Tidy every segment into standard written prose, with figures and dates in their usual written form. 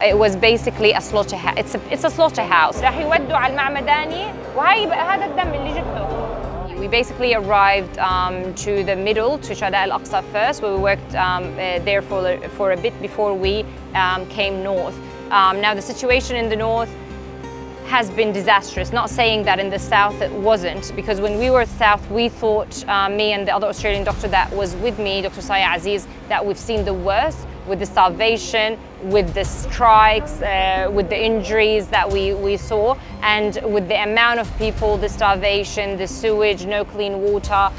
It was basically a slaughterhouse. It's a slaughterhouse. راح يودوا على المعمداني وهي بقى هذا الدم اللي جبته. We basically arrived to the middle, to Shuhada al-Aqsa first, where we worked there for a bit before we came north. Now the situation in the north has been disastrous. Not saying that in the south it wasn't, because when we were south, we thought, me and the other Australian doctor that was with me, Dr. Saya Aziz, that we've seen the worst with the starvation, with the strikes, with the injuries that we saw, and with the amount of people, the starvation, the sewage, no clean water,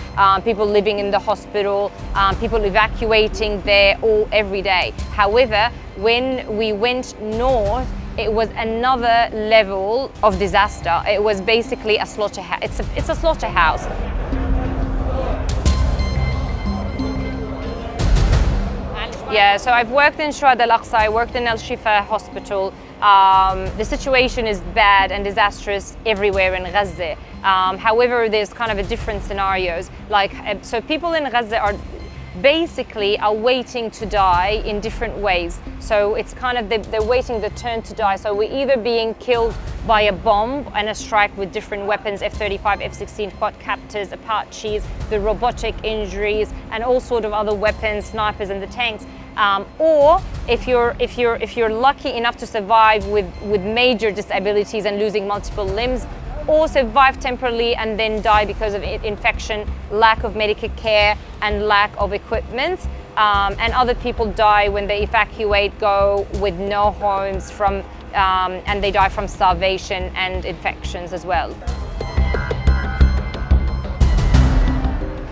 people living in the hospital, people evacuating there every day. However, when we went north, it was another level of disaster. It was basically a slaughterhouse. It's a slaughterhouse. Yeah, so I've worked in Shuhada al-Aqsa, I worked in Al-Shifa hospital. The situation is bad and disastrous everywhere in Gaza. However, there's kind of a different scenarios. So people in Gaza are basically waiting to die in different ways. So it's kind of, they're waiting their turn to die. So we're either being killed by a bomb and a strike with different weapons, F-35, F-16, quadcopters, Apaches, the robotic injuries, and all sort of other weapons, snipers and the tanks. Or if you're lucky enough to survive with major disabilities and losing multiple limbs, or survive temporarily and then die because of infection, lack of medical care and lack of equipment. And other people die when they evacuate, go with no homes and they die from starvation and infections as well.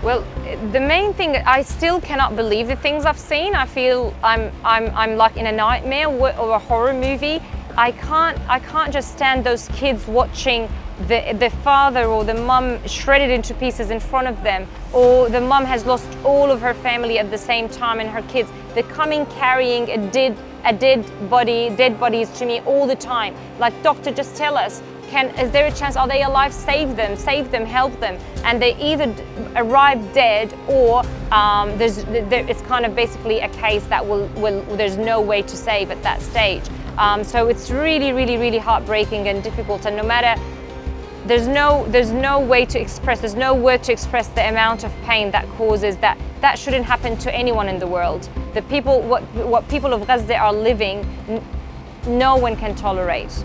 Well, the main thing, I still cannot believe the things I've seen. I feel I'm like in a nightmare or a horror movie. I can't just stand those kids watching the father or the mum shredded into pieces in front of them, or the mum has lost all of her family at the same time and her kids. They're coming carrying dead bodies to me all the time. Like, doctor, just tell us, is there a chance, are they alive? Save them, help them. And they either arrive dead or it's kind of basically a case that there's no way to save at that stage. So it's really heartbreaking and difficult, and no matter, there's no way to express, there's no word to express the amount of pain that causes that shouldn't happen to anyone in the world. What people of Gaza are living, no one can tolerate.